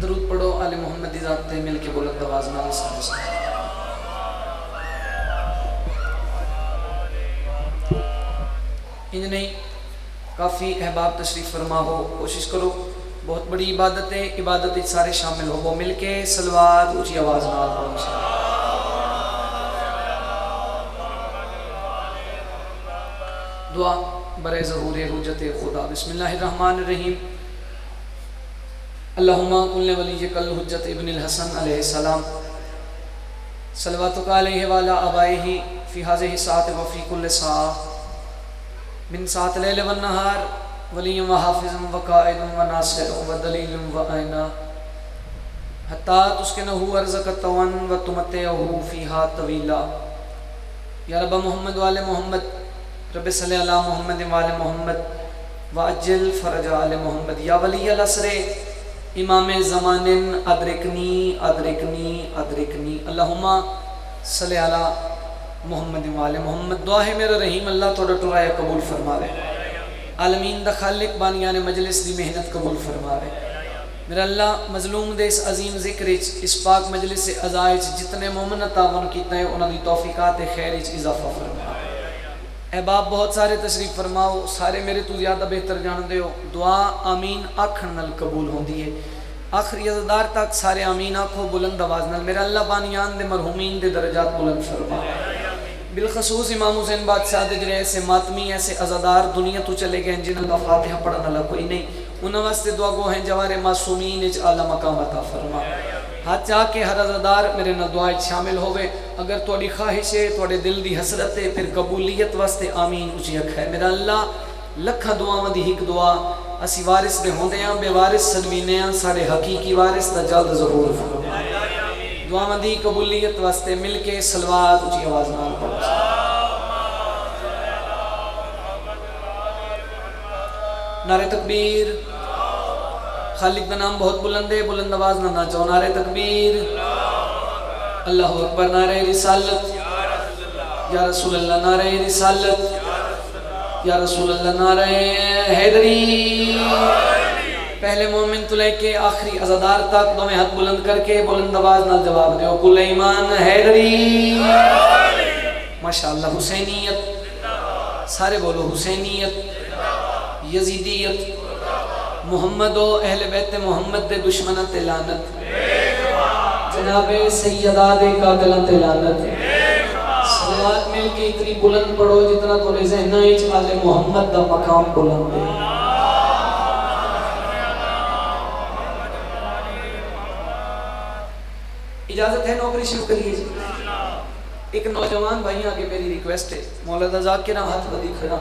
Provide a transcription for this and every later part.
درود پڑھو آل محمد دی ذات تے مل کے بلند آواز نال انج نہیں کافی احباب تشریف فرما ہو، کوشش کرو بہت بڑی عبادت ہے، عبادت سارے شامل ہو، وہ مل کے صلوات اونچی آواز نال پڑھو۔ دعا برے ظہور حجت خدا۔ بسم اللہ الرحمن الرحیم۔ اللہم کل ولیک الحجت ابن الحسن علیہ السلام صلواتک علیہ وعلی آبائہ فی ہذہ الساعۃ وفی کل ساعہ من ساعۃ اللیل والنہار ولی و حافظ و قائد و ناصر و دلیل و آئینہ حتی تسکنہ ارضک طوعا و تمتعہ فیہا طویلا۔ یا رب محمد وآل محمد، رب صلی علی محمد وآل محمد وعجل فرج آل محمد۔ یا ولی العصر امام زمان ادرکنی ادرکنی ادرکنی۔ اللہم صلی علی محمد وآل محمد۔ دعا ہے میرا رحیم اللہ توڑا ٹرائے قبول فرماوے، عالمین دا خالق بانیان مجلس دی محنت قبول فرماوے۔ میرا اللہ مظلوم دے اس عظیم ذکر اس پاک مجلس عزائج جتنے مومن تعاون کیتا ہے انہاں دی توفیقات خیر اضافہ فرماوے۔ احباب بہت سارے تشریف فرماؤ، سارے میرے تو زیادہ بہتر جان دے ہو، دعا آمین آکھن نال قبول ہوندی ہے۔ آخری عزدار تک سارے آمین آکھو بلند آواز نال۔ میرا اللہ بانیان دے مرحومین دے درجات بلند فرما، بالخصوص امام حسین بادشاہ دے جڑے ایسے ماتمی ایسے عزدار دنیا تو چلے گئے جنہاں دا فاتحہ پڑھن والا کوئی نہیں، انہاں واسطے دعا گو ہیں جوار معصومین وچ اعلی مقام عطا فرما۔ ہاتھ چاہ کے ہر عزدار میرے نال دعا شامل ہوئے، اگر تھوڑی خواہش ہے تھوڑے دل دی حسرت ہے پھر قبولیت واسطے آمین اچھی اکھ ہے۔ میرا اللہ لکھا دعاواں دی ایک دعا اسی وارث دے ہوندے ہیں، بے وارث سنوینے ہیں، سارے حقیقی وارث دا جلد ظہور فرما۔ دعاواں دی قبولیت واسطے مل کے صلوات اچھی آواز نال پڑھو۔ نعرہ تکبیر، خالق دا نام بہت بلند ہے، بلند آواز نہ چاہو، نعرہ تکبیر، اللہ اکبر، نعرہ رسالت یا رسول اللہ، نعرہ رسالت یا رسول اللہ، نعرہ حیدری۔ پہلے مومن تو لے کے آخری عزادار تک دو میں ہاتھ بلند کر کے بلند آواز نہ جواب دیو، کل ایمان حیدری۔ ماشاءاللہ، حسینیت، سارے بولو حسینیت، یزیدیت، محمد و اہل بیت محمد دے دشمنت لعنت، جناب سیدہ دے قاتلت لعنت۔ صلوات مل کے اتنی بلند پڑھو جتنا تو ذہنہ اچ آل محمد دا مقام بلند ہے۔ اجازت ہے نوکری شروع کریے جی۔ ایک نوجوان بھائی آگے میری ریکویسٹ ہے، مولانا ذاکرہ ہاتھ بدی کھڑا،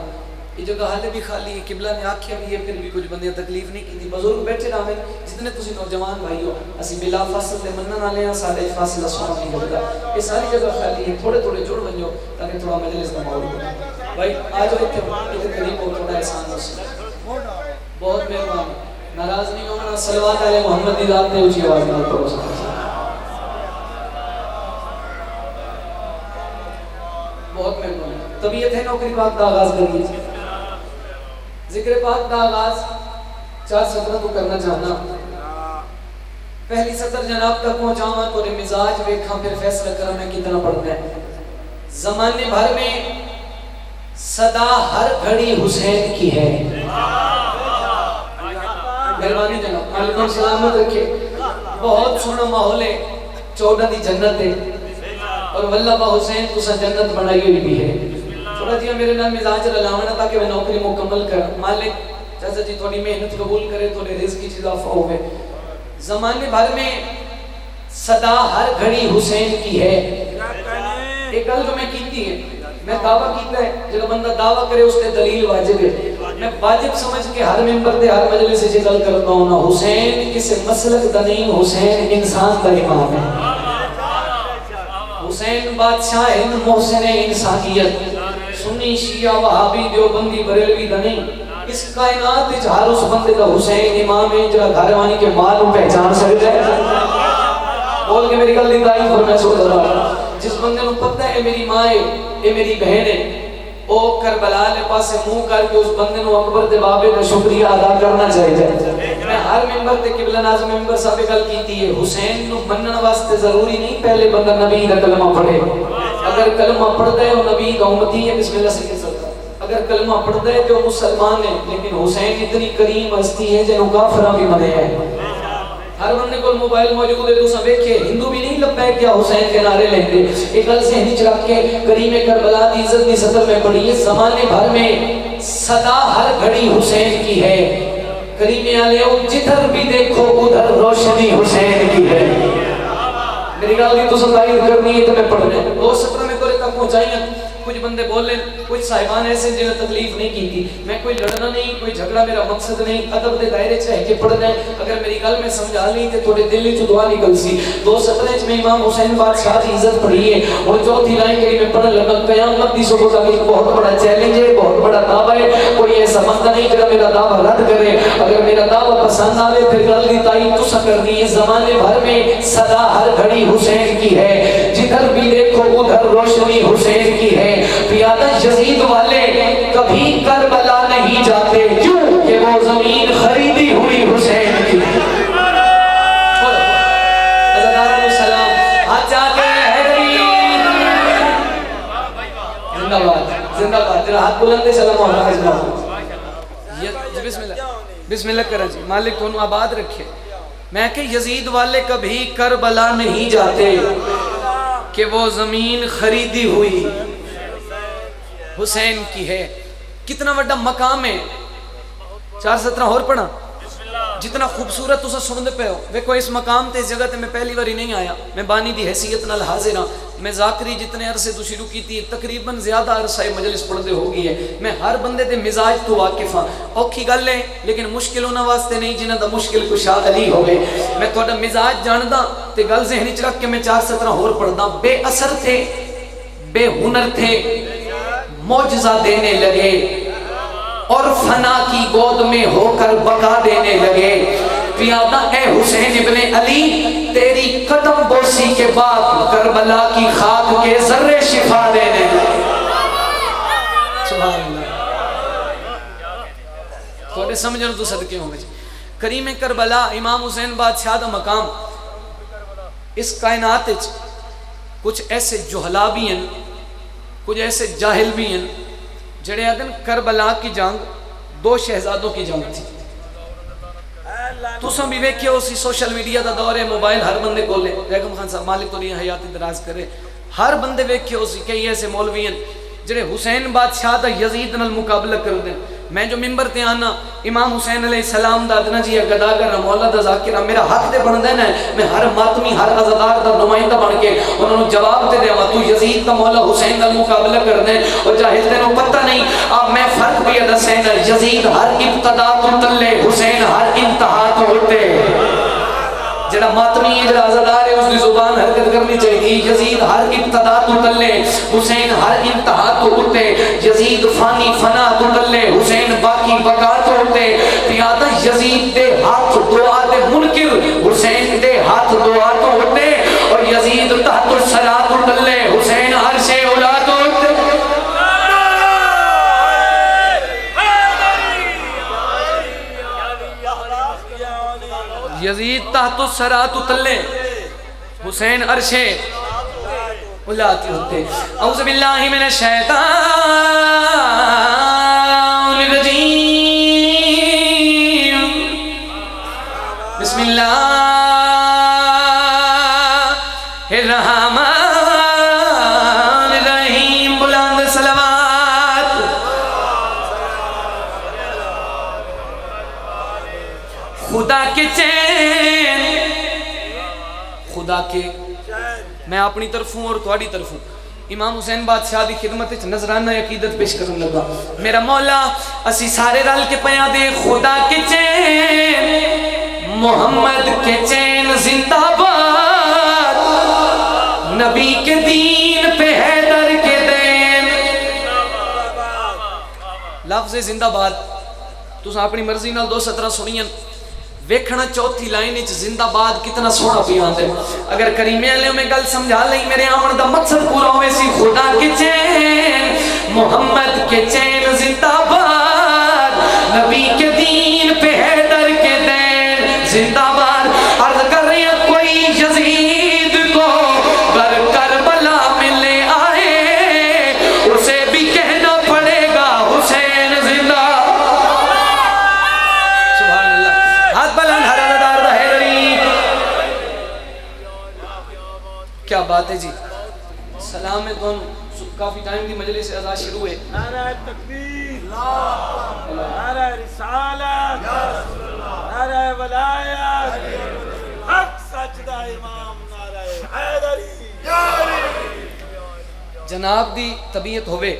یہ جگہ حالے بھی خالی ہے، قبلہ نے آکھیا بھی ہے، پھر بھی کچھ بندیاں تکلیف نہیں کی تھی، بزرگ بیٹھے رہا میں جتنے تسی نوجوان بھائی ہو، اسی بلا فاصل دے منن والے ہیں، سارے فاصلہ سونا نہیں ہوگا، یہ ساری جگہ خالی ہے، تھوڑے تھوڑے جڑ بنجو تاکہ تھوڑا مجلس کا ماحول بنے۔ بھائی آج اتنے قریب ہو، تھوڑا احسان ہو سے بہت مہربانی، ناراض نہیں ہونا، صلوات علی محمد دی ذات نے اونچی آواز نہ پڑھو۔ بہت مہربانی، طبیعت ہے نوکری پاک کا آغاز کریے۔ ذکر پاک دا آغاز 4 سطروں کو کرنا چاہنا۔ پہلی سطر جناب تک پہنچاؤں تو مزاج ویکھاں پھر فیصلہ کرنا میں کتنا پڑھنا ہے۔ زمانے بھر میں صدا ہر گھڑی حسین کی ہے۔ مہربانی جناب، علیکم سلامت رکھے، بہت سونا ماحول ہے، 14 دی جنت ہے اور واللہ با حسین تو سا جنت بنائی ہوئی بھی ہے۔ تھوڑا جی میرے نام مزاج رلاونا تاکہ میں نوکری مکمل کر، مالک چاہتا جی تھوڑی محنت قبول کرے تھوڑے رزق کی چیزہ ہوئے۔ زمانے بھر میں صدا ہر گھڑی حسین کی ہے۔ ایک گل جو میں کیتی ہے، میں دعویٰ کیتا ہے، جب بندہ دعویٰ کرے اس تے دلیل واجب ہے، میں واجب سمجھ کے ہر ممبر تے ہر مجلس سے گل کرتا ہوں نا، حسین کسی مسلک دا نہیں، حسین انسان دا امام ہے۔ حسین بادشاہ ہند محسن انسانیت، سنی شیعہ وہابی دیوبندی بریلوی دا نہیں، اس کائنات وچ ہر اس بندے دا حسین امام ہے جڑا گھر وانی کے مال کو پہچان سکتا ہے۔ بول کے میری گل دی تعریف فرمائے سو ذرا، جس بندے کو پتہ ہے میری ماں ہے، یہ میری بہن ہے، او کربلا لے پاسے منہ کر کے اس بندے نو اکبر دے بابے کا شکریہ ادا کرنا چاہیے. میں ہر ممبر تے قبلہ ناظم ممبر صاحب گل کیتی ہے حسین نو منن واسطے ضروری نہیں پہلے بندہ نبی دا کلمہ پڑھے. اگر کلمہ پڑھدا ہے وہ نبی دا امتی ہے بسم اللہ سے کہہ سکتا. اگر کلمہ پڑھدا ہے تو مسلمان ہے. لیکن حسین اتنی کریم ہستی ہے جنوں کافراں بھی منے ہے. ہر بندے کو موبائل موجود ہے تو سب دیکھے ہندو بھی نہیں لبیک کیا حسین کے نعرے لیتے. ایک گل سے نیچ رکھ کے کریم کربلا کی عزت کی سطر میں پڑھی ہے. زمانے بھر میں صدا ہر گھڑی حسین کی ہے. کریم علیہ جدھر بھی دیکھو ادھر روشنی حسین کی ہے. میری گل دی تو تائید کرنی ہے تو میں پڑھنا ہے. دو سطر میں تو تک پہنچائیں. کچھ بندے بول لیں کچھ صاحبان ایسے جنہیں تکلیف نہیں کی تھی. میں کوئی لڑنا نہیں کوئی جھگڑا میرا مقصد نہیں. ادب دے دائرے چاہے کہ پڑھنا ہے. اگر میری گل میں سمجھا لی تو تھوڑے دل وچ دعا نکل سی. دو سطریں میں امام حسین بادشاہ کی عزت پڑھی ہے. اور چوتھی لائن کے میں پڑھنے لگا قیامت دی صبح تک ایک بہت بڑا چیلنج ہے بہت بڑا دعویٰ ہے. کوئی ایسا بندہ نہیں جڑا میرا دعویٰ رد کرے. اگر میرا دعویٰ پسند آئے پھر گل دی تائید تو کرنی ہے. زمانے بھر میں صدا ہر گھڑی حسین کی ہے. جدھر بھی دیکھو ادھر روشنی حسین کی ہے. پیادہ یزید والے کبھی کربلا نہیں جاتے کیوں کہ وہ زمین خریدی ہوئی حسین کی. عزادارہ و سلام ہاتھ جاتے حیدری زندہ باد زندہ باد. جنہا ہاتھ بلندے سلام و بسم اللہ بسم اللہ کرا جی. مالک انہوں آباد رکھے. میں کہ یزید والے کبھی کربلا نہیں جاتے کہ وہ زمین خریدی ہوئی حسین کی ہے. کتنا بڑا مقام ہے. 417 اور پڑھا جتنا خوبصورت تسا سنتے پہ ہو. دیکھو اس مقام تے اس جگہ تے میں پہلی باری نہیں آیا. میں بانی دی حیثیت نال حاضر ہاں. میں ذاکری جتنے عرصے تو شروع کی تھی تقریباً زیادہ عرصہ مجلس پڑھتے ہو گئی ہے. میں ہر بندے دے مزاج تو واقف ہاں. اوکھی گل ہے لیکن مشکل ہونا واسطے نہیں جنہاں دا مشکل کشا علی ہوئے. میں تھوڑا مزاج جاندا تے گل ذہن وچ رکھ کے میں 417 اور پڑھدا. بے اثر تھے بے ہنر تھے معجزہ دینے لگے اور فنا کی گود میں ہو کر بقا دینے لگے. پیادہ اے حسین ابن علی تیری قدم بوسی کے بعد کربلا کی خاک کے ذرے شفا دینے لگے. سبحان اللہ. تھوڑے سمجھنے تو صدقے ہوں گے. کریم کربلا امام حسین بادشاہ دا مقام اس کائنات کچھ ایسے جہلا بھی ہیں کچھ ایسے جاہل بھی ہیں جڑے آدن کربلا کی جنگ دو شہزادوں کی جنگ تھی. تو سن بھی ویکھے اسی سوشل میڈیا دا دور ہے. موبائل ہر بندے کو لے. بیگم خان صاحب مالک تو نہیں حیات دراز کرے. ہر بندے ویکھے اسی کئی ایسے مولوی ہیں جڑے حسین بادشاہ دا یزید نال مقابلہ کر دیں. میں جو ممبر تے آنا امام حسین علیہ السلام دا ادنا جی گداگر مولا دا ذاکرہ میرا حق دے بن دینا ہے. میں ہر ماتمی ہر عزادار دا نمائندہ بن کے انہوں نے جواب دے دیا تو یزید دا مولا حسین دا مقابلہ کر دیں. اور جاہل تینوں پتہ نہیں اب میں فرق بھی دسین یزید ہر ابتدا تو تلے حسین ہر انتہا تو ہوتے. جڑا ماتمی ہے جڑا عزادار ہے اس کی زبان حرکت کرنی چاہیے. یزید ہر ابتدا تو تلے حسین ہر انتہا تو ہوتے. یزید فانی فنا تو تلے حسین باقی بقا تو ہوتے. پیادہ یزید دے ہاتھ دعا دے منکر حسین دے ہاتھ دعا تو ہوتے. اور یزید تحت الصلاۃ تو تلے حسین عرش اولا تو ہوتے. یزید تحت الصراط تلے حسین عرش الاتی ہوتے. اعوذ باللہ من الشیطان الرجیم. بسم اللہ الرحمن الرحیم. بلند صلوات. خدا کے چین خدا کے میں اپنی طرف ہوں اور تہاڈی طرف ہوں. امام حسین بادشاہ دی خدمت وچ نذرانہ عقیدت پیش کرن لگا. میرا مولا اسی سارے رل کے پیا دے خدا کے چین محمد کے چین زندہ باد. نبی کے دین پہ حیدر کے دین. لفظ زندہ باد تساں اپنی مرضی نال 217 سنیاں. ویکھنا چوتھی لائن وچ زندہ باد کتنا سونا پیاں دے. اگر کریمے علیہ میں گل سمجھا لئی میرے آمن دا مقصد پورا ہوئے سی. خدا کے چین محمد کے چین زندہ باد، نبی کے دین پہ حیدر کے دین زندہ باد۔ عرض کر رہے ہیں کوئی یزید کو گر کربلا میں لے آئے، اسے بھی کہنا پڑے گا حسین زندہ۔ سبحان اللہ، ہاتھ بلند حضرت دار حیدری، کیا بات ہے جی۔ سلام ہے دونوں، کافی ٹائم کی مجلس اذا شروع ہے۔ نعرہ تکبیر، نعرہ رسالت، نعرہ ولایت، حق سجدہ امام نعرہ حیدری۔ جناب دی طبیعت ہوئے،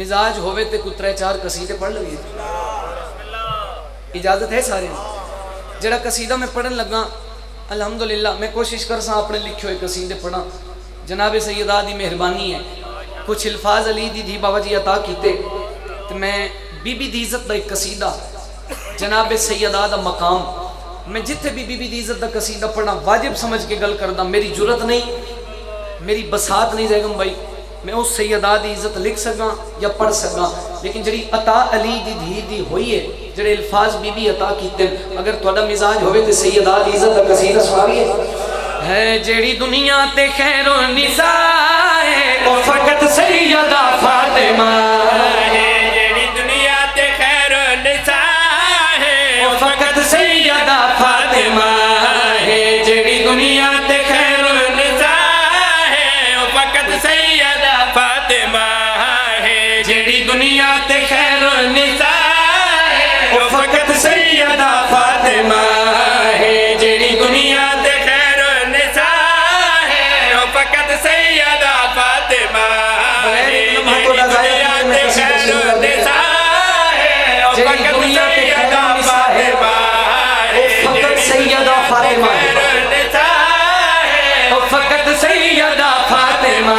مزاج ہوئے تے کچھ 3-4 قصیدے پڑھ لگے، اجازت ہے سارے؟ جڑا قصیدہ میں پڑھن لگا الحمدللہ میں کوشش کر سا اپنے لکھے ہوئے قصیدے پڑھا۔ جناب سیدہ دی مہربانی ہے، کچھ الفاظ علی دی دی بابا جی عطا کیتے، تو میں بی بی دی عزت دا ایک قصیدہ، جناب سیدہ دا مقام، میں جتھے بی بی دی عزت دا قصیدہ پڑھا واجب سمجھ کے گل کردہ، میری جرت نہیں، میری بسات نہیں زیگم بھائی، میں اس سیدہ دی عزت لکھ سکا یا پڑھ سکا، لیکن جڑی عطا علی دی دھی دی ہوئی ہے، جڑے الفاظ بی بی عطا کیتے، اگر تھوڑا مزاج ہوئے تو سیدہ دی عزت دا قصیدہ سناویے۔ ہے جڑی دنیا تے خیر و نساء ہے او فقط سیدہ فاطمہ ہے، جڑی دنیا تے خیر و نساء ہے او فقط سیدہ فاطمہ ہے، جڑی دنیا تے خیر و نساء ہے او فقط سیدہ فاطمہ ہے، جڑی دنیا تے خیر و نساء ہے او فقط سیدہ فاطمہ ہے، جڑی دنیا تے سیدہ فاطمہ ہے، جڑی دنیا تے خیر و نساء ہے او فقط سیدہ فاطمہ ہے، فقط سیدہ فاطمہ ہے، او فقط سیدہ فاطمہ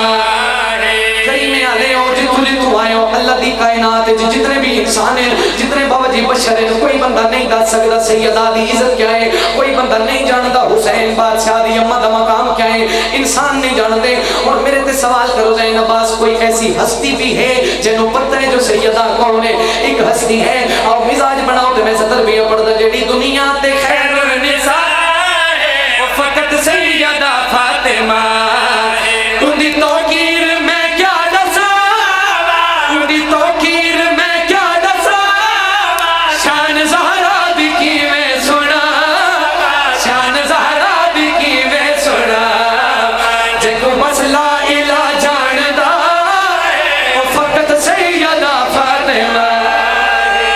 ہے۔ کریم علیہ ہو جتنے تو آئے ہو اللہ دی کائنات جتنے بھی انسان ہیں، جتنے بابا جی بشر ہیں، کوئی بندہ نہیں دا سکتا سیدہ دی عزت کیا ہے، کوئی بندہ نہیں جانتا حسین بادشاہ دی امہ دا مقام کیا ہے، انسان نہیں جانتے۔ اور میرے تے سوال کرو زین عباس کوئی ایسی ہستی بھی ہے جنہوں پتہ ہے جو سیدہ کون ہے؟ ایک ہستی ہے، اور مزاج بناؤ تے میں صدر بھی پڑھتا، جڑی دنیا تے خیر و نساء ہے وہ فقط سیدہ فاطمہ ہے، ان دی توقیر میں کیا دسا، ان دی توقیر میں کیا دسا، شان زہرا دی کی میں سنا، شان زہرا دی کی میں سنا، جے کو مسئلہ الہ جاندہ ہے وہ فقط سیدہ فاطمہ ہے۔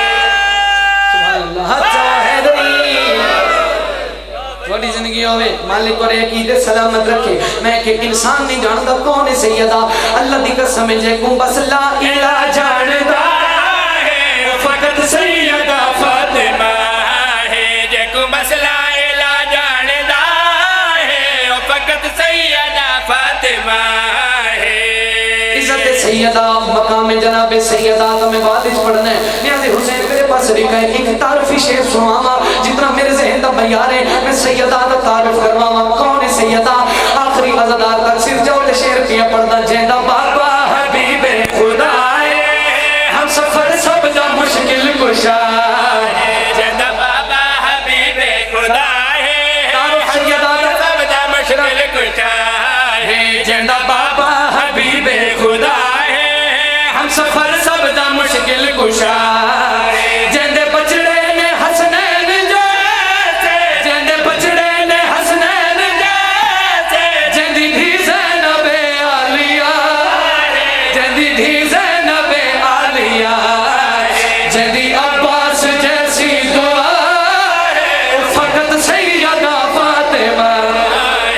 سبحان اللہ، حضرت حیدری تھوڑی زندگی ہوئے مالک اور عقیدے سلامت رکھے۔ میں کہ انسان نہیں جانتا کون ہے سیدہ، اللہ دی قسم جے کو بس لا الہ جاندہ ہے وہ فقط سیدہ فاطمہ ہے، جے کو مسئلہ الہ جاندہ ہے وہ فقط سیدہ فاطمہ ہے۔ عزت سیدہ مقام جناب سیدہ تو میں بات اس پڑھنا ہے۔ نیازِ حسین میرے پاس لکھا ہے ایک تعارفی شعر سنواما جتنا میرے ذہن دا بیان ہے، میں سیدہ دا تعارف کرواما۔ کون ہے سیدہ؟ آخری عزدار تک صرف جو شعر کیا پڑھتا جیندہ بابا حبیب خدا ہے، ہم سفر سب دا مشکل کشا ہے، جیندہ بابا حبیب خدا ہے، تعارف سیدہ دا سب دا مشکل کشا ہے، جیندہ بابا حبیب خدا ہے، ہم سفر سب دا مشکل کشا ہے، جیندے بچڑے نے حسنین جیسے، جیندے بچڑے نے حسنین جیسے، جیندی دھی زینب عالیہ، جیندی دھی زینب عالیہ، جیندی عباس جیسی دعا ہے فقط سیدہ فاطمہ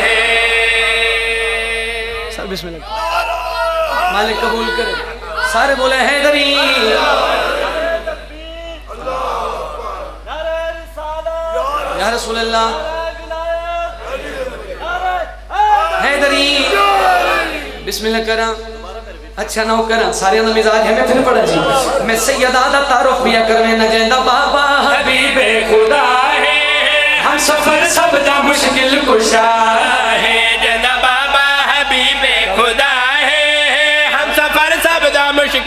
ہے۔ سر بسم اللہ، مالک قبول کرے، سارے بولے حیدری۔ یا رسول اللہ حیدری، بسم اللہ کرا، اچھا نہ ہو کرا، سارے اندر مزاج ہے، میں پھر پڑھا جی۔ میں سیدہ دا تعارف بیا کرنے نہ جیندہ بابا حبیب خدا ہے، ہم سفر سب دا مشکل کشا ہے، جیندہ بابا حبیب خدا ہے، ہم سفر سب دا مشکل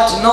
8-9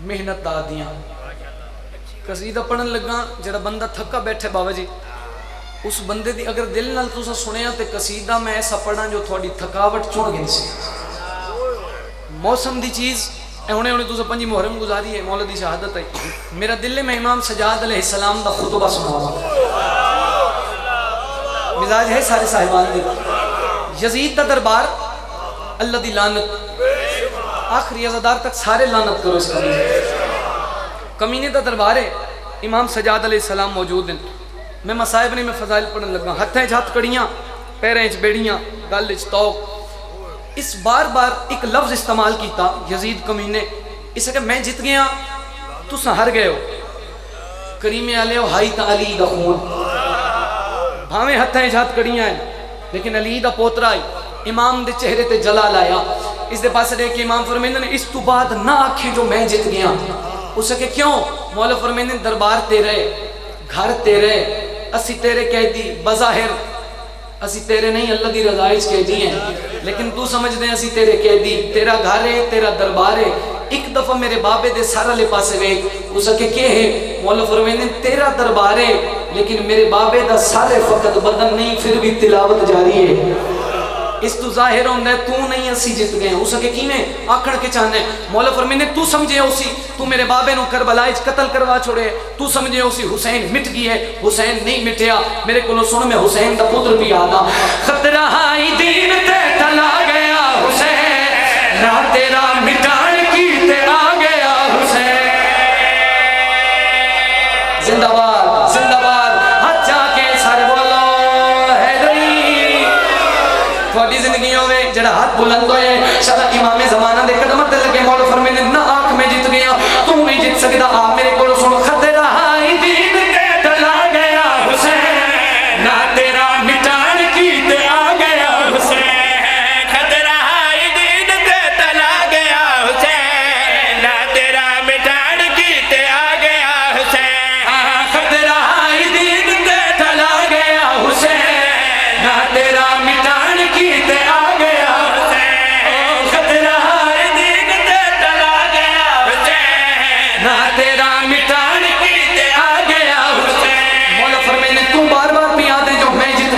محنت دا دیاں قصیدہ پڑھن لگا جڑا بندہ تھکا بیٹھے بابا جی اس بندے دی اگر دل نال تسا سنیا تے قصیدہ میں ایسا پڑھاں جو تھوڑی تھکاوٹ چھوڑ گئی سی موسم دی چیز ہونے ہونے تسا پنجی محرم گزاری ہے مولا دی شہادت ہے میرا دل میں امام سجاد علیہ السلام دا خطبہ سنا مزاج ہے سارے صاحبان دی یزید دا دربار اللہ دی لعنت آخری عزادار تک سارے لعنت کرو اس کمینے دا دربار ہے امام سجاد علیہ السلام موجود ہیں میں مصائب نے میں فضائل پڑھن لگا ہتھیں جھات کڑیاں پیریں چ بیڑیاں گل چ توق اس بار بار ایک لفظ استعمال کیتا یزید کمینے اس کہ میں جت گیا تساں ہر گئے ہو کریم علیہ ہائی تا علی دا خون بھاویں ہتھیں جھات کڑیاں ہیں لیکن علی دا پوترا امام دے چہرے تے جلال آیا اس دے پاس دے کہ امام فرمیندے نے اس تو بعد نہ آکھیں جو میں جت گیا اسے کہ کیوں مولا فرمیندے دربار تیرے گھر تیرے اسی تیرے قیدی بظاہر اسی تیرے نہیں اللہ دی رضائش قیدی ہیں لیکن تو سمجھ دیں اسی تیرے قیدی تیرا گھر ہے تیرا دربار ہے ایک دفعہ میرے بابے دے سارا لے پاسے گئے اسے کہ کیا ہے مولا فرمیندے تیرا دربار ہے لیکن میرے بابے دا سارے فقط بدن نہیں پھر بھی تلاوت جاری ہے اس تو ظاہر ہوندہ ہے تو نہیں اسی جت گئے ہیں اسے کہ کی میں آکھڑ کے چاہنے مولا فرمیندے تو سمجھے اسی تو میرے بابے نو کربلائچ قتل کروا چھوڑے تو سمجھے اسی حسین مٹ گئی ہے حسین نہیں مٹیا میرے کو سن میں حسین دا پتر بھی آدھا خطرہ ہائی دین تے تلا گیا حسین نہ تیرا مٹان کی تے آ گیا حسین زندہ باد زندہ باد ہاتھ جا کے سارے بولو حیدری تھوڑی زندگیوں میں جڑا ہاتھ بلند ہوئے شاید امام زمانہ دے قدمت لگے مولا فرمیندے نہ آنکھ میں جت گیا تو نہیں جت سکتا آپ میرے کو سنو خطرہ ہائی دین تے تلا گیا حسین نہ تیرا مٹان کی تے آ گیا حسین خطرہ ہائی دین تے تلا گیا حسین نہ تیرا مٹان کی تے آ گیا حسین خطرہ ہائی دین تے تلا گیا حسین نہ تیرا مٹان کی تے آ گیا حسین خطرہ ہائی دین تے تلا گیا حسین نہ تیرا مٹان کی تے آ گیا حسین مولا فرمیندے تو بار بار بھی آدھے جو میں جت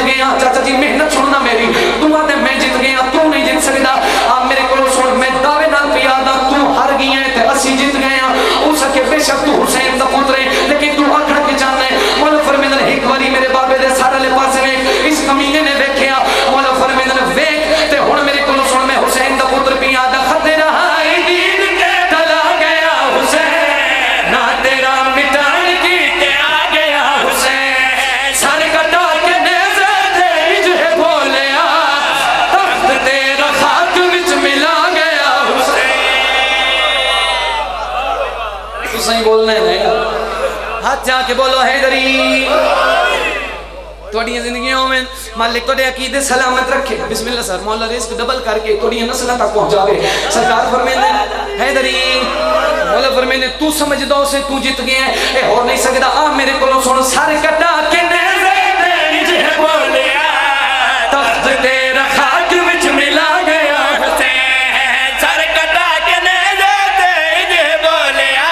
گیا چاچا جی محنت سننا میری تو آدھے میں جت گیا تو نہیں جت سکتا آپ میرے کو سن میں دعوے نال بھی آدھا تو ہر گیا ہے تے اسی جت گیا ہو سکے بے شک تو حسین دا پتر ہے لیکن تو آکھڑ کے جاننا ہے مولا فرمیندے ایک باری میرے بابے دے سارے لے پاسے میں اس کمینے نے دیکھیا مولا فرمیندے ویکھ تے ہن میرے کو سن میں حسین دا پتر بھی آدھا خطرہ ہائی دین تے تلا گیا حسین نہ تیرا مٹان کی تے آ گیا حسین سر کٹا کے نیزے تے جے بولیا تخت تیرا خاک وچ ملا گیا حسین تو صحیح بولنا ہے نہیں ہاتھ جا کے بولو حیدری توڑی زندگیوں میں مالک توڑے عقیدے سلامت رکھے بسم اللہ سر مولا رزق ڈبل کر کے توڑی نسلہ تک پہنچاوے سرکار فرمیندے حیدری مولا فرمیندے تو سمجھ دو سے تو جت گئے ہیں اے ہو نہیں سکتا آ میرے کو سن سارے کٹا کے نیزے تے جے بولیا تخت تیرا خاک وچ ملا گیا حسین سر کٹا کے نیزے تے جے بولیا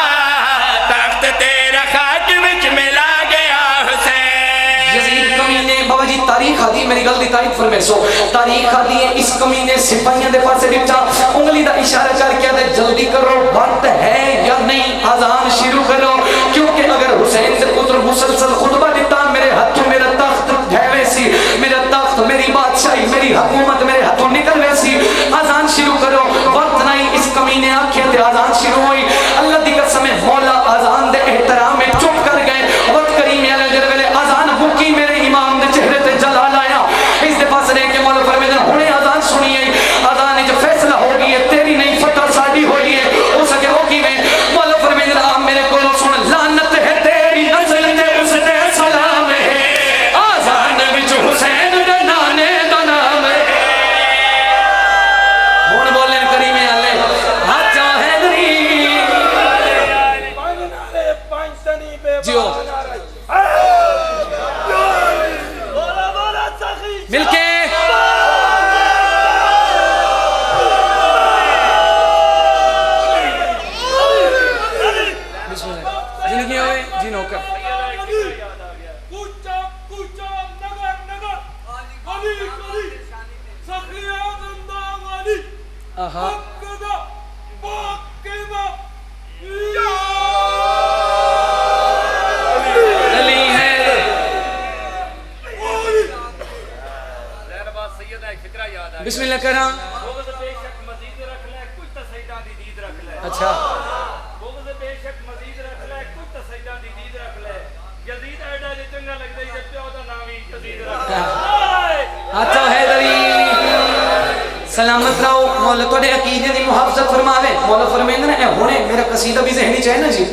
تخت تیرا خاک وچ ملا گیا حسین یزید کمینے بابا جی تاریخ آدھی میری گل دی تاریخ فرمے سو تاریخ آدھی ہے اس کمینے سپاہیاں دے پاسے بچا انگلی دا اشارہ کر کے دے جلدی کرو وقت ہے یا نہیں آزان شروع کرو کیونکہ اگر حسین سے پتر مسلسل خطبہ دیتا میرے ہاتھوں میرا تخت ہے ویسی میرا تخت میری بادشاہی میری حکومت میرے ہاتھوں نکل ویسی آزان شروع کرو وقت نہیں اس کمینے آنکھیں تے آزان شروع ہوئی اللہ دی قسم مولا آزان دے احترام میں چپ کر گئے وقت کریم علیہ جلوے آزان بکی میرے امام دے چہرے تے جلال آیا اس دے پاس رہے کہ مولا فرمیدن ہونے آزان سنیے آزان جو فیصلہ ہوگی ہے تیری نہیں فتح ساڑی ہوئی ہے ہو سکے ہوگی میں مولا فرمیدن آپ میرے کو سن لعنت ہے تیری نزل تے اس نے سلام ہے آزان وچ حسین دے نانے دا نام ہے ہون بولن کریم علیہ ہاتھ جا حیدری پانچ تنی بے جیو مل کے آہا علی ہے بسم اللہ کرام اچھا آتا حیدری سلامت رہو مولا توڑے عقیدے دی محافظت فرماوے مولا فرمیندہ اے ہونے میرا قصیدہ بھی ذہنی چاہے نا جی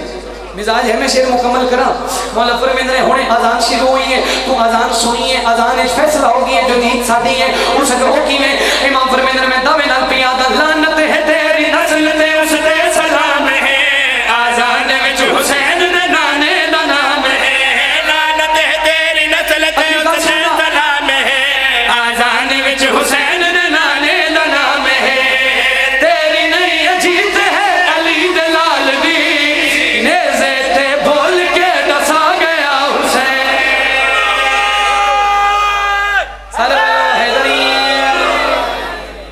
مزاج ہے میں شعر مکمل کرا مولا فرمیندہ ہونے اذان شروع ہوئی ہے تو اذان سنی ہے اذان ایک فیصلہ ہوگی ہے جو دید ساتھی ہے اس اگر ہو کی میں امام فرمیندہ میں دعوے نال پیادا لانت ہے تیری نسل تے اس تے سلام ہے آزان وچ حسین دے نانے دا نام ہے لعنت ہے تیری نسل تے اس تے سلام ہے آزان وچ حسین دے نانے دا نام ہے تیری نہیں اجیت ہے علی دلال دی نیزے تے بول کے دسا گیا حسین سلام حیدری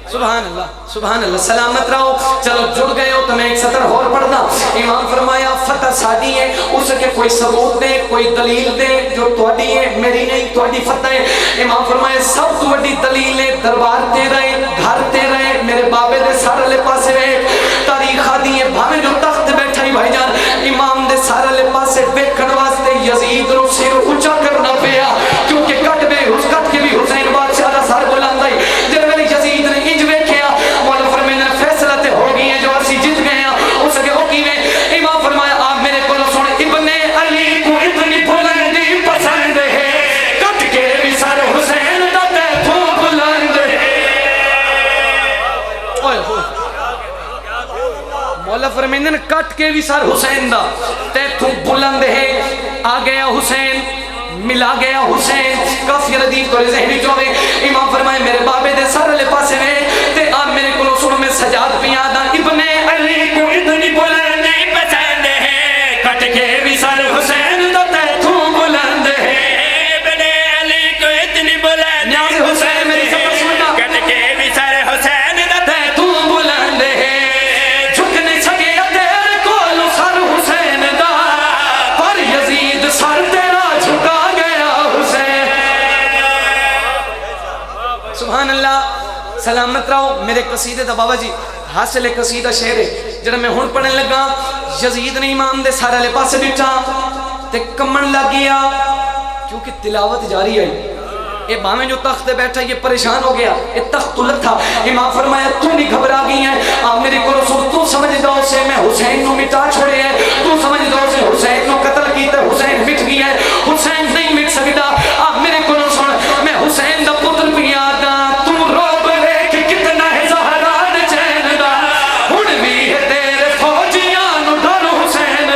سبحان اللہ سلامت رہو چلو جڑ گئے ہو تو میں ایک سطر اور پڑھنا امام فرمایا فتح سادی ہے اس کے کوئی ثبوت دے کوئی دلیل دے جو توڑی ہے میری نہیں توڑی فتح ہے امام فرمایا سب توڑی دلیل ہے دربار تے رہے گھر تے رہے میرے بابے دے سارے لے پاسے رہے تاریخ آدھی ہے بھامے جو تخت بیٹھا ہی بھائی جان امام دے سارے لے پاسے بیکھن واسطے یزید رو سیر اچھا کرنا پیا کیونکہ کٹ بے اس کٹ کے بھی حسین بادشاہ دا سار بلند آئی جب میں یزید نے انج بیکھیا مولا فرمیندہ فیصلہ تے ہو گئی ہے جو اسی جت گئے ہیں اس کے حقی میں امام فرمایا آپ میرے کو سن ابن علی کو اتنی بلندی پسند ہے کٹ کے بھی سر حسین دا تے تو بلند ہے مولا فرمیندہ نے کٹ کے بھی سر حسین دا تے تو بلند ہے آ گیا حسین ملا گیا حسین کافی ردیف کو ذہنی چوے امام فرمائے میرے بابے دے سر لے پاسے میں تے آپ میرے کو سن میں سجاد پیادا ابن علی کو اتنی بلندی پسند ہے کٹ کے بھی سر حسین دا تے تو بلند ہے ابن علی کو اتنی بلندی حسین میری سفر سننا کٹ کے بھی سر حسین دا تے تو بلند ہے جھک نہیں سکے تیرے کو سر حسین دا پر یزید سر تیرا جھکا گیا حسین سبحان اللہ سلامت رہو میرے قصیدے دا بابا جی حاصل قصیدہ شعر ہے جڑا میں ہن پڑھنے لگا یزید نے امام دے سارے لے پاسے بٹھا تے کمن لگ گیا کیونکہ تلاوت جاری ہے یہ بامیں جو تخت بیٹھا یہ پریشان ہو گیا یہ تخت الٹ تھا امام فرمایا تو نہیں گھبرا گئی ہیں آپ میرے کو رسول تو سمجھ دو سے میں حسین نو مٹا چھوڑے ہیں تو سمجھ دو سے حسین نو قتل کیتا حسین مٹ گیا ہے حسین نہیں مٹ سکتا آپ میرے کو سن میں حسین دا پتر پیادا تم روب لے کہ کتنا ہے زہران چین دا ہن بھی ہے تیرے فوجیاں نو ڈر حسین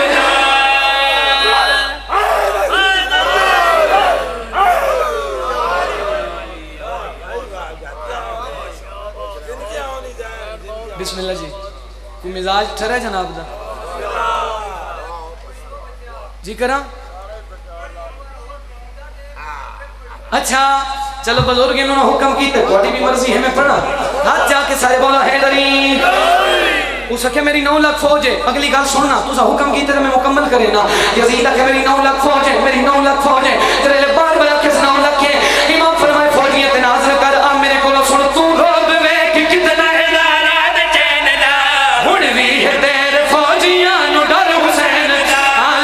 بسم اللہ جی کوئی مزاج ٹھرا جناب دا جی کرا اچھا چلو بزرگ انہوں نے حکم کی تو بھی مرضی ہے میں پڑھا ہاتھ جا کے سارے بولا حیدری اس کہ میری 9 لاکھ فوج ہے اگلی گال سننا تو سا حکم کی تو میں مکمل کرے نا یزید کہ میری 9 لاکھ فوج ہے میری 9 لاکھ فوج ہے تیرے لئے بار بار کس 9 لاکھ ہے امام فرمائے فوجیت نازل کر آپ میرے کو سن تو روب میں کہ کتنا ہے زہران چین دا ہن بھی ہے تیرے فوجیاں نو ڈر حسین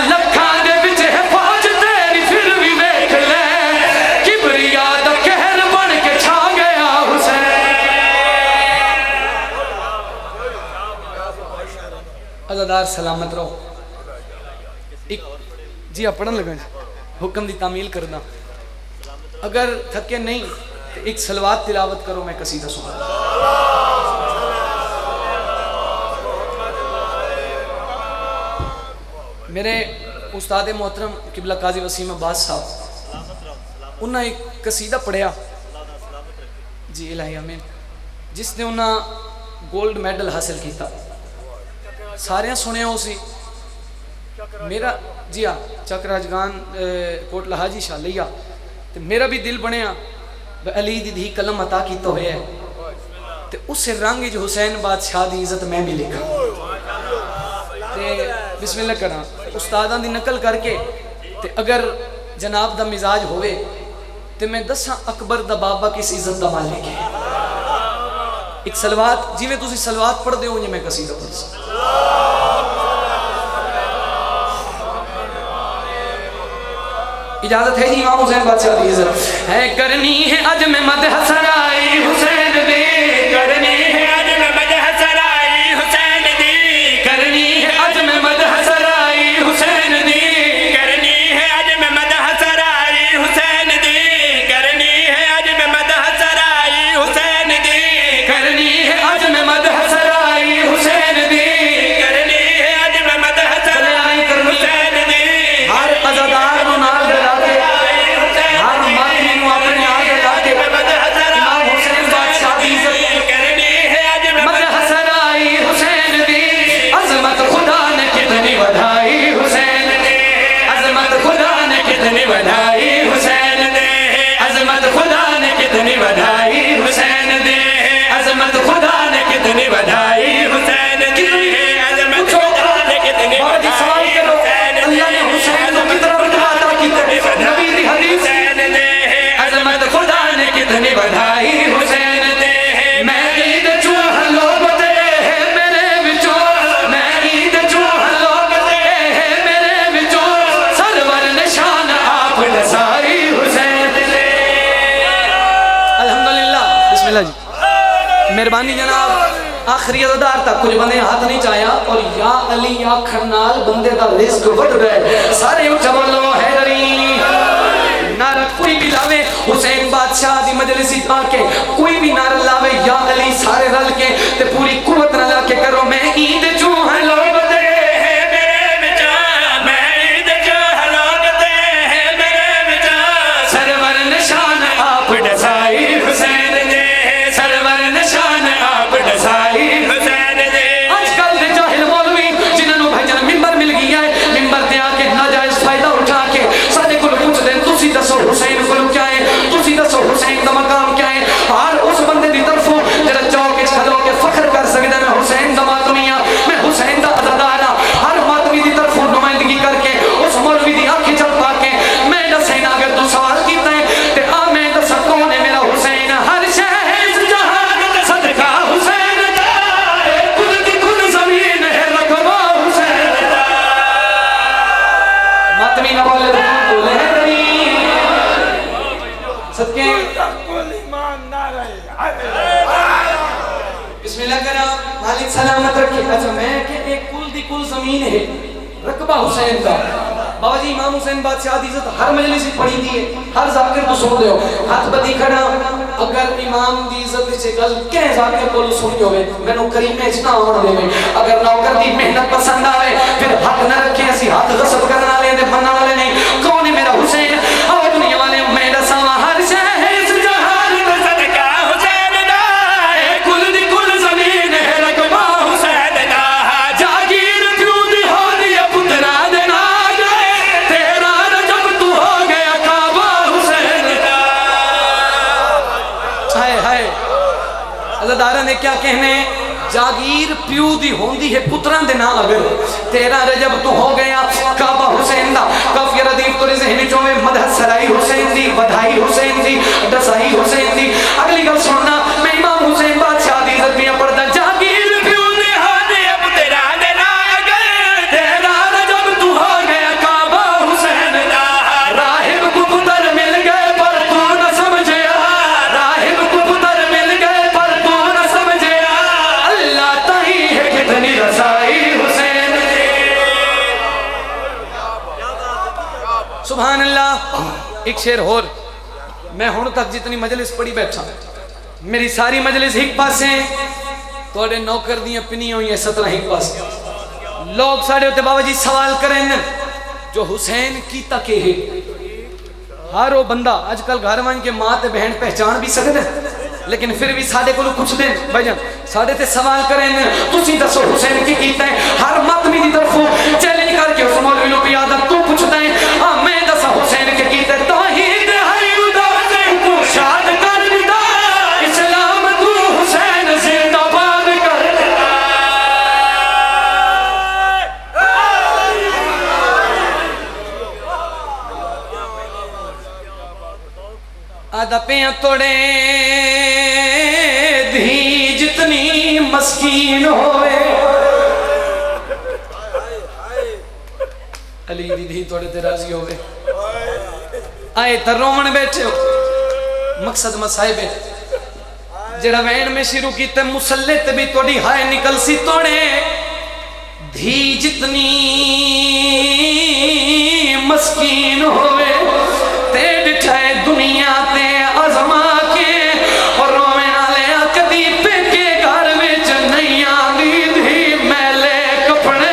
لکھاں دے وچ ہے فوج تیری پھر بھی ویکھ لے کبریا دا کہر بن کے چھا گیا حسین عزادار سلامت رہو ایک جی آپ پڑھن لگا حکم دی تعمیل کرنا اگر تھکے نہیں تو ایک صلوات تلاوت کرو میں قصیدہ سنا میرے استاد محترم قبلہ قاضی وسیم عباس صاحب انہاں ایک قصیدہ پڑھیا جی الہی آمین جس نے انہاں گولڈ میڈل حاصل کیتا سارے سنے ہو سی میرا جی ہاں چک راجگان کوٹ لحاجی شاہ لیا تو میرا بھی دل بنیا علی دی دھی قلم عطا کی تو ہے تے اس رنگ جو حسین بادشاہ دی عزت میں بھی لکھا تے بسم اللہ کرا استاداں دی نقل کر کے تے اگر جناب دا مزاج ہوئے تے میں دساں اکبر دا بابا کس عزت دا مالک ہے. ایک سلوات جی میں تسی سلوات پڑھ دے ہو میں قصیدہ پڑھ سا. اجازت ہے جی امام حسین بادشاہ دی عزت ہے کرنی ہے اج میں مدح سرائی حسین دی کرنی ہے اج میں مدح سرائی حسین دی کرنی ہے اج میں مدح سرائی حسین دی کرنی ہے اج میں مدح سرائی حسین دی کرنی ہے اج میں مدح سرائی حسین دی کرنی ہے اج میں مدح سرائی حسین دی کرنی ہے اج میں مدح سرائی حسین دی ہر عزادار نو نال دلا کے ہر ماتمی نو اپنے آل دلا کے امام حسین بادشاہ دی عزت کرنی ہے اج میں مدح سرائی حسین دی عظمت خدا نے کتنی بڑھائی حسین دی عظمت خدا نے کتنی بڑھائی حسین دی عظمت خدا نے کتنی بڑھائی حسین دی عظمت خدا نے کتنی بڑھائی حسین دی عظمت خدا نے کتنی بڑھائی اللہ نے حسین کو کتنا بڑھاتا کتنی نبی دی حدیث عظمت خدا نے کتنی بڑھائی حسین دی میں عید چوہ لوگ دے میرے وچوں میں عید چوہ لوگ دے میرے وچوں سرور نشان آپ دسائی حسین دی. الحمدللہ بسم اللہ جی مہربانی جناب آخری عزادار تک کچھ بندے ہاتھ نہیں چاہیا اور یا علی یا کھرنال بندے دا رزق بڑھ رہے سارے اچھا بولو حیدری نعرہ کوئی بھی لاوے حسین بادشاہ دی مجلسی آ کے کوئی بھی نعرہ لاوے یا علی سارے رل کے تے پوری قوت نہ لا کے کرو میں عید چوہ لوگ دے میرے بچا میں عید چوہ لوگ دے میرے بچا سرور نشان آپ ڈسائی حسین دے سرور نشان آپ ڈسائی حسین دی آج کل دے جاہل مولوی جنہوں بھجن ممبر مل گیا ہے ممبر تے آکے ناجائز فائدہ اٹھا کے سارے کو پوچھ دیں تسی دسو حسین کو کیا ہے تسی دسو حسین دا مقام کیا ہے اور اس بندے دی طرفوں جڑا چوک وچ کھلو کے فخر کر سکدا میں حسین دا ماتمی ہاں میں حسین دا عزادار ہاں ہر ماتمی دی طرفوں نمائندگی کر کے اس مولوی دی آنکھیں چلپا کے میں دسینا اگر تو سوال کیتا ہے تے آ میں دسا کون ہے میرا حسین ہر شہر اس جہان دا صدقہ حسین دا اے کل دی کل زمین ہے رقبہ حسین دا ماتمی نہ بولے تو بولے ہے صدقے کل ایمان نہ رہے. بسم اللہ کرا مالک سلامت رکھے. اچھا میں کہ ایک کل دی کل زمین ہے رقبہ حسین کا بابا جی امام حسین بادشاہ دی عزت ہر مجلس میں پڑھی دی ہے ہر ذاکر کو سن دیو ہاتھ بدی کھڑا اگر امام دی عزت سے گل کہیں ذاکر کو سن ہوئے میں نو کریمے اچنا آن دے میں اگر نوکر دی محنت پسند آئے پھر حق نہ رکھیں اسی ہاتھ غصب کرنا لیں دے بننا والے نہیں کون ہے میرا حسین اور دنیا والے میں دساواں ہر شہر اس جہان دا صدقہ حسین دا اے کل دی کل زمین ہے رقبہ حسین دا جاگیر پیو دی ہو دیا پترا دینا گئے تیرا رجب تو ہو گیا کعبہ حسین دا. ہائے ہائے عزادارہ نے کیا کہنے جاگیر پیو دی ہوندی ہے پتران دے نا اگر تیرا رجب تو ہو گیا کعبہ حسین دا کافی ردیف تو ذہن چوں میں مدح سرائی حسین دی بدھائی حسین دی دسائی حسین دی. اگلی گل سننا میں امام حسین بادشاہ دی عزت میں پڑھدا جاگیر پیو دی ہو دیا پترا دے نا اگر تیرا رجب تو ہو گیا کعبہ حسین دا. راہب کو پتر مل گئے پر تو نہ سمجھیا راہب کو پتر مل گئے پر تو نہ سمجھیا اللہ تاہی ہے کتنی رسائی حسین دی. سبحان اللہ. ایک شعر اور میں ہن تک جتنی مجلس پڑھی بیٹھا میری ساری مجلس ایک پاسے توڑے نوکر دیاں پنی ہوئی ہیں 17 ایک پاسے لوگ ساڑے ہوتے بابا جی سوال کریں جو حسین کیتا کہ ہے ہر وہ بندہ آج کل گھر وان کے ماں تے بہن پہچان بھی سکتے ہیں لیکن پھر بھی ساڑے کو کچھ دیں بھائی جان ساڑے تے سوال کریں تسی دسو حسین کی کیتا ہے ہر ماتمی دی طرفوں چیلنج کر کے اس مولوی لو پیادہ تو پوچھتا ہے ہاں میں دسا حسین کی کیتا ہے توحید ہے ادا سے کو شاد کر دا اسلام تو حسین سے آدھا پیاں توڑے دھی جتنی مسکین ہوئے علی دی دھی توڑے تے راضی ہوئے آئے تر رومن بیٹھے ہو مقصد مسائب ہے جڑا وین میں شروع کی تے مسلط بھی توڑی ہائے نکل سی توڑے دھی جتنی مسکین ہوئے تے ڈٹھائے دنیا تے عظمہ کے اور رومے نالے کدی پہ کے گھر وچ نہیں آندی دھی میلے کپڑے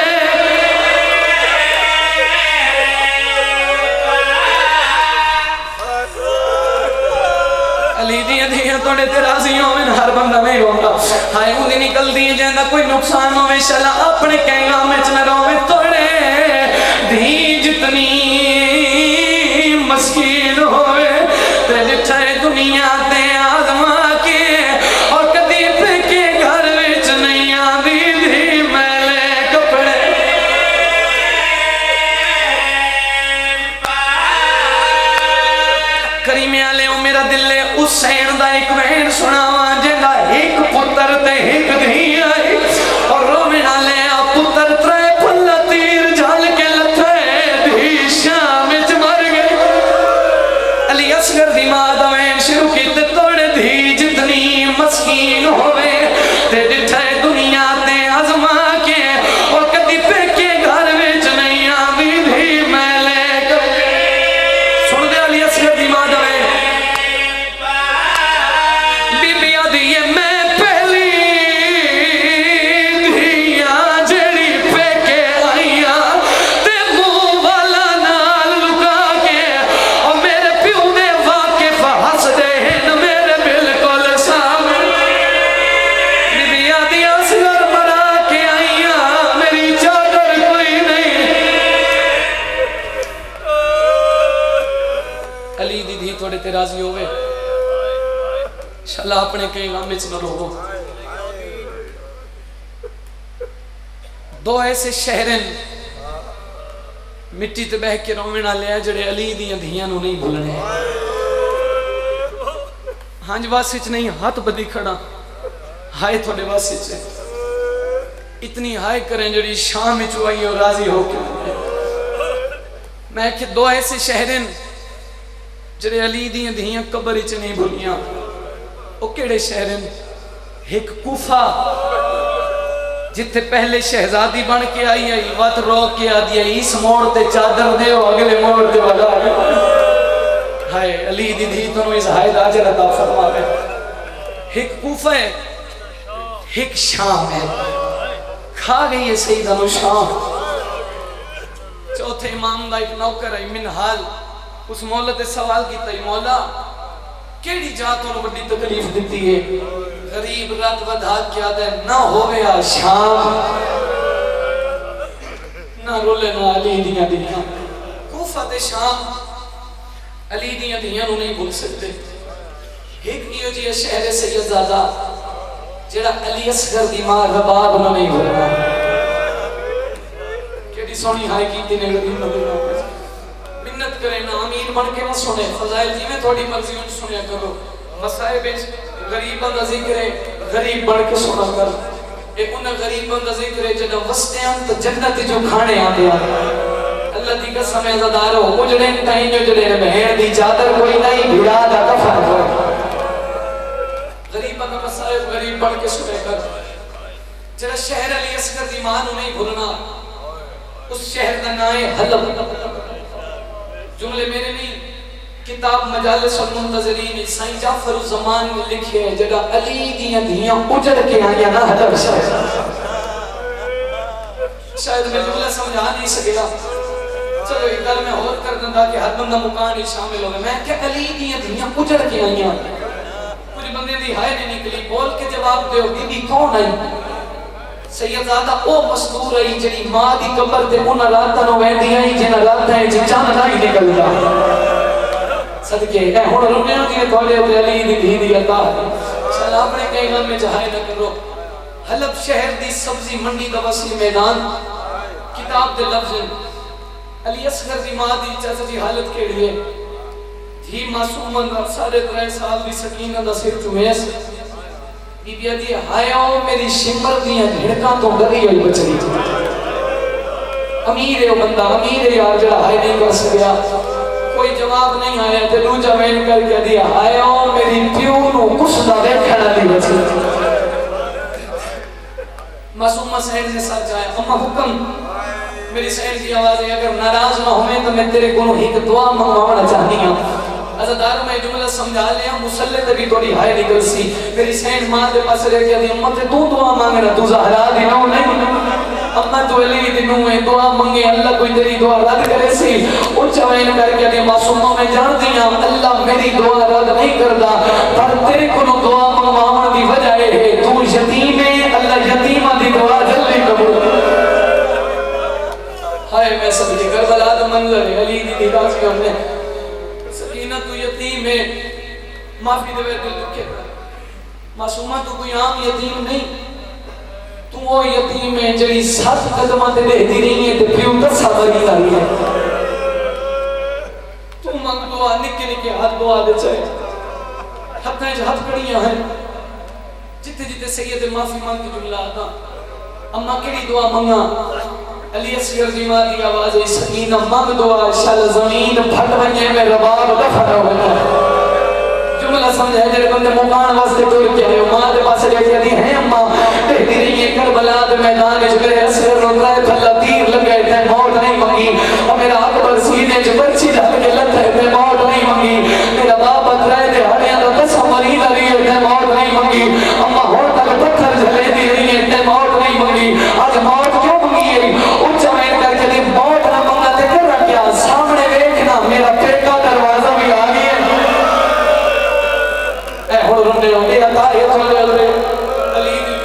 علی دی دھیاں توڑے تے راضی ہوئے ہر بندہ نہیں ہوگا ہائے ہوں دی نکل دی جیندہ کوئی نقصان ہوئے شلا اپنے کہنگا میں چنہ رومے توڑے دھی جتنی مسکین ہوئے تے لٹھائے دنیا تے آزما کے اور کدی پہ کے گھر وچ نہیں آندی دھی میلے کپڑے کریمے آلے ہوں میرا دلے حسین دا ایک بہن سناواں جنگا ایک پتر تے ایک دھی آئی اور رومے آلے پتر ترے پھلا تیر جھال کے لٹھائے دھی شام وچ مر گئے علی اصغر دی ماں دا وین شروع کی تے توڑے دھی جتنی مسکین ہوئے تے ڈٹھائے دنیا تے عظمہ کے اور کدی پہ کے گھر وچ نہیں آندی دھی میلے کپڑے سن دے علی اصغر دی ماں دا وین بی بی آدھی میں پہلی دھیاں جڑی پہ کے آئیاں تے منہ والا نال لکا کے اور میرے پیو دے واقف ہس دے ہن میرے بالکل سامنے بی بی آدھی اصغر مرا کے آئیاں میری چادر کوئی نہیں علی دی دھی تھوڑے تے راضی ہوئے شاءاللہ اپنے کہیں غم میں نہ رو دو ایسے شہرن مٹی تے بہ کے رومن والے جڑے علی دیاں دھیاں نو نہیں بھولنے ہانج واسچ نہیں ہاتھ بدی کھڑا ہائے تھوڑے واسچ اتنی ہائے کریں جڑی شام وچ آئی اور راضی ہو کے میں کہ دو ایسے شہرن جڑے علی دیاں دھیاں قبر وچ نہیں بھولیاں او کیڑے شہرن ایک کوفہ جتھے پہلے شہزادی بن کے آئی وقت رو کے آدھی اس موڑ تے چادر دے ہو اگلے موڑ تے بگا ہائے علی دی دھی تنو اس حائد آجر عطا فرماوے ایک کوفہ ہے ایک شام ہے کھا گئی ہے سیدہ نو شام چوتھے امام دا ایک نوکر ہے منحال اس مولا تے سوال کیتا ہے مولا کیڑی جاتوں نے بڑی تکلیف دیتی ہے غریب رات بدھا کیا دے نہ ہوئے شام نہ رولے نہ علی دیاں دیاں کوفہ تے شام علی دیاں دیاں نو نہیں بھول سکتے ایک ایو جی شہر سیدزادہ جڑا علی اصغر دی ماں رباب نو نہیں بھولنا کیڑی سونی ہائے کیتی نے غریب نو منت کرے نا امیر بن کے نہ سنے فضائل جی میں تھوڑی مرضی ان سنیا کرو مسائب غریباں دا ذکر ہے غریب بن کے سنا کر ایک انہیں غریباں دا ذکر ہے جنہ وستے ہیں تو جنت جو کھانے آتے ہیں اللہ دی قسم عزدارو اجڑیں تائیں جو جڑے بہن دی چادر کوئی نہیں بھیڑا دا کفن کوئی غریباں دا مسائب غریب بن کے سنے کر جنہ شہر علی اصغر دی ماں نو نہیں بھولنا اس شہر دا نائے حلب جملے میرے نہیں کتاب مجالس المنتظرین سائن جعفر الزمان میں لکھے ہیں جگہ علی دیاں دھیاں اجڑ کے آئیاں نہ حلب شاید میں جملہ سمجھا نہیں سکیا چلو ایک گل میں اور کر دوں کہ ہر بندہ مکان ہی شامل ہوگا میں کہ علی دیاں دھیاں اجڑ کے آئیاں کچھ بندے دی ہائے نہیں نکلی بول کے جواب دے بی بی کون آئی سیدزادہ او مصدور آئی جنی ماں دی قبر تے انہ راتہ نو ویندی آئی جنہ راتہ ہے جن چاند آئی نکل جا صدقے اے ہون رونے ہوتی ہے تھوڑے ہوتے علی دی دھی دی عطا ہے چل اپنے کئی غم میں جہائے نہ کرو حلب شہر دی سبزی منڈی دا وسیع میدان کتاب دے لفظ علی اصغر دی ماں دی چاچا جی حالت کیڑی ہے دھی معصوم دا 3.5 سال دی سکینہ دا سر چومیس بی بی دی ہایاؤ میری شمر دیاں دھڑکاں تو ڈری ہوئی بچری امیر ہے وہ بندہ امیر ہے یار جڑا ہائے نہیں کر سکیا کوئی جواب نہیں آیا تے دوجا وین کر کے دیا ہایاؤ میری پیو نو کچھ دا دیکھنا دی بچری معصومہ سہن نے ساتھ جائے اما حکم میری سہن کی آواز ہے اگر ناراض نہ ہوئے تو میں تیرے کو ایک دعا منگوانا چاہنی ہوں عزادار میں جملہ سمجھا لیا مسلح تے بھی توڑی ہائے نکل سی میری سہن ماں دے پاس رہ گیا دی امت تو دعا مانگنا تو زہرا دینوں نہیں امہ تو علی دنوں میں دعا مانگے اللہ کوئی تیری دعا رد کرے سی اچھا وین کر کے دی معصوموں میں جان دیا اللہ میری دعا رد نہیں کردا پر تیرے کو دعا منگوانا دی وجہ ہے تو یتیم ہے اللہ یتیمہ دی دعا جلدی قبول ہائے میں سمجھے کربلا دا منظر ہے علی دی نگاہ سے ہم نے سکینہ تو یتیم ہے معافی دے دل دکھے معصومہ تو کوئی عام یتیم نہیں تو وہ یتیم ہے جڑی 7 قدمہ تے بہتی رہی ہے تے پیو دسا بری لائی ہے تو منگ دعا نکے نکے ہاتھ دعا دے چاہے ہتھیں جو ہاتھ کڑیاں ہیں جتے جتے سید معافی مانگ کے جملہ آتا اما کیڑی دعا منگا علی اصغر دی ماں دی آواز ہے سکینہ مانگ دعا شل زمین پھٹ ونجے میں رباب دفن ہوتا جملہ سمجھے جڑے بندے مکان واسطے ٹور کے ہیں ماں دے پاس لے کے دی ہیں اماں کہتی رہی ہے کربلا دے میدان وچ میرے اصغر رو رائے پھلا تیر لگے تے موت نہیں منگی اور میرا اکبر سینے وچ برچی ڈال کے لٹے تے موت نہیں منگی میرا باپ اترائے تے ہڑیاں دا دسا مریض علی تے موت نہیں منگی اماں ہن تک پتھر جھلے دی رہی ہے تے موت نہیں منگی آج موت کیوں منگی ہے اچھا میں کر کے دی موت نہ منگا تے کر رکھیا سامنے دیکھنا میرا پیکا دروازہ بھی آ گیا اے ہن رونے ہو میرا تاریخ چلے علی دی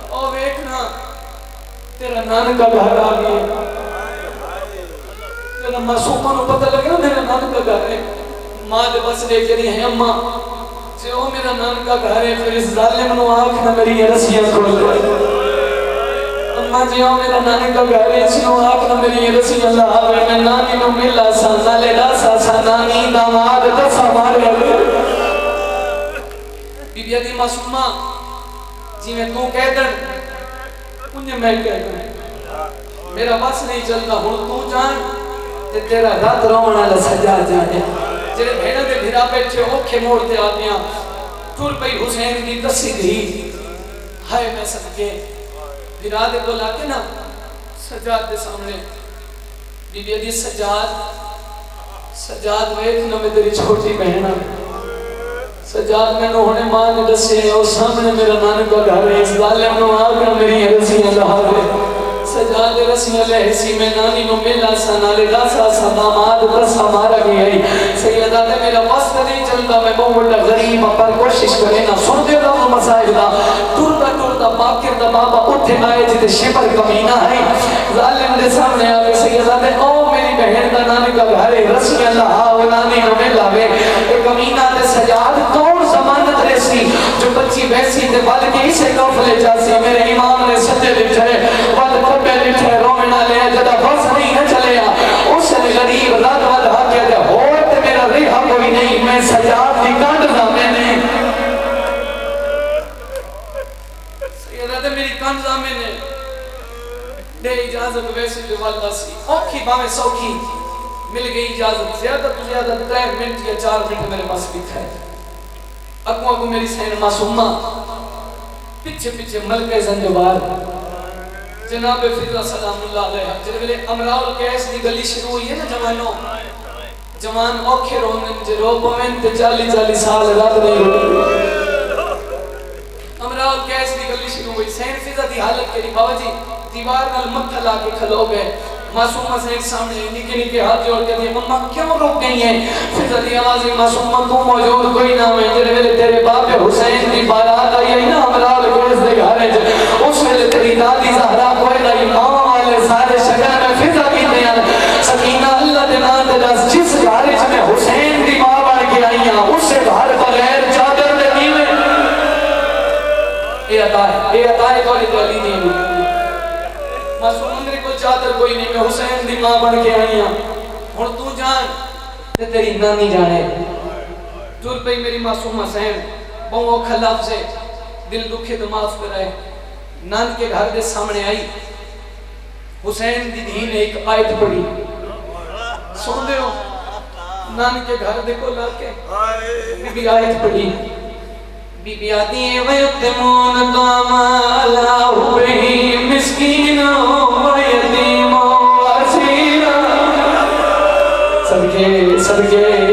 او دیکھنا تیرا نان کا گھر آ گیا تیرا معصومہ نو پتہ لگا میرا نان کا گھر ہے ماں دے بس لے کے دی ہے اماں جے او میرا نان کا گھر ہے پھر اس ظالم نو آنکھ نہ میری رسیاں کھول دے اماں جی او میرا نانی کا گھر ہے سنو آنکھ نہ میری رسیاں لاوے میں نانی نو ملا سا نالے راسا سا نانی داماد دسا مارے بی بی دی معصومہ جی میں تو کہہ دن انہیں میں کہہ دن میرا بس نہیں چلتا ہوں تو جان تے تیرا رات رونا لسجا جانے جنہیں بھیڑا دے بھیرا بیٹھے اوکھے موڑتے آتے ہیں ٹور پئی حسین کی دسی دی ہائے میں سمجھے بھیرا دے بولا کے نا سجاد دے سامنے بی بی دی سجاد ویکھنا میں تیری چھوٹی بہن سجاد میں نو ہونے ماں نے دسے اور سامنے میرا نان کا گھر ہے اس ظالم نو آکر میری رسیاں لہا دے سجاد رسیاں لہسی میں نانی نو ملا سا نالے داسا سا داماد دسا مارا گئی سیدہ دے میرا واسطہ نہیں چلتا میں بہت غریب پر کوشش کرے نا سن دے دا مسائل دا ٹورتا باکر دا بابا اٹھے آئے جتے شپر کمینہ ہے ظالم دے سامنے آگے سیدہ دے او میری بہن دا نانی کا گھر ہے رسیاں لہا و نانی نو ملا وے کمینہ دے سجاد کون زمانت ریسی جو بچی ویسی دے بلکہ اسے کف لے جاسی میرے امام نے سجے لکھے ود کھبے لکھے رومنا لیا جدا بس نہیں نہ چلے اس نے غریب رات ود ہاتھے دے ہوت میرا ریحہ کوئی نہیں میں سجاد دی کانڈنا میں نے سیدہ دے میری کانڈنا میں نے دے اجازت ویسی دے والدہ سی اوکھی باویں سوکھی مل گئی اجازت زیادہ تو زیادہ 3 منٹ یا 4 منٹ میرے پاس بھی تھے اگوں اگوں میری سین معصومہ پیچھے پیچھے ملکہ زنجبار جناب فضا سلام اللہ علیہ جنہوں نے امراؤ القیس دی گلی شروع ہوئی ہے نا جوانوں جوان اوکھے رونن جے رو پوین تے 40 سال رات نہیں ہوئی امراؤ القیس دی گلی شروع ہوئی سین فضا دی حالت کے بابا جی دیوار نال متھا لا کے کھلو گئے معصومہ سے ایک سامنے نکے نکے ہاتھ جوڑ کے دیئے مما کیوں رک گئی ہیں فضا دی آوازی معصومہ تو موجود کوئی نام ہے جنہے ویلے تیرے باپ حسین دی بارات آئی ہے نا امراؤ القیس دے گھر ہے اس ویلے تیری دادی زہرا کوئی نئی ماما والے سارے شکر میں فضا کی دیاں سکینہ اللہ دے نام دے جاس جس گھر میں حسین دی ماں بڑھ کے آئی ہیں اس سے گھر بغیر چادر دے دیوے اے عطا ہے تو علی نہیں معصوم نے کوئی چادر کوئی نہیں میں حسین دی ماں بن کے آئی ہوں ہن تو جان تے تیری نانی جانے ٹر پئی میری معصوم حسین بہو کھلاف سے دل دکھے تو معاف کرائے نان کے گھر دے سامنے آئی حسین دی دھی نے ایک آیت پڑھی سن دے ہو نان کے گھر دے کو لا کے بی بی آیت پڑھی بی بی آتی ہیں وَيُتِّمُونَ طَعَامَ عَلَىٰ حُبِّهِ مِسْكِينًا وَيَتِيمًا وَأَسِيرًا صدقے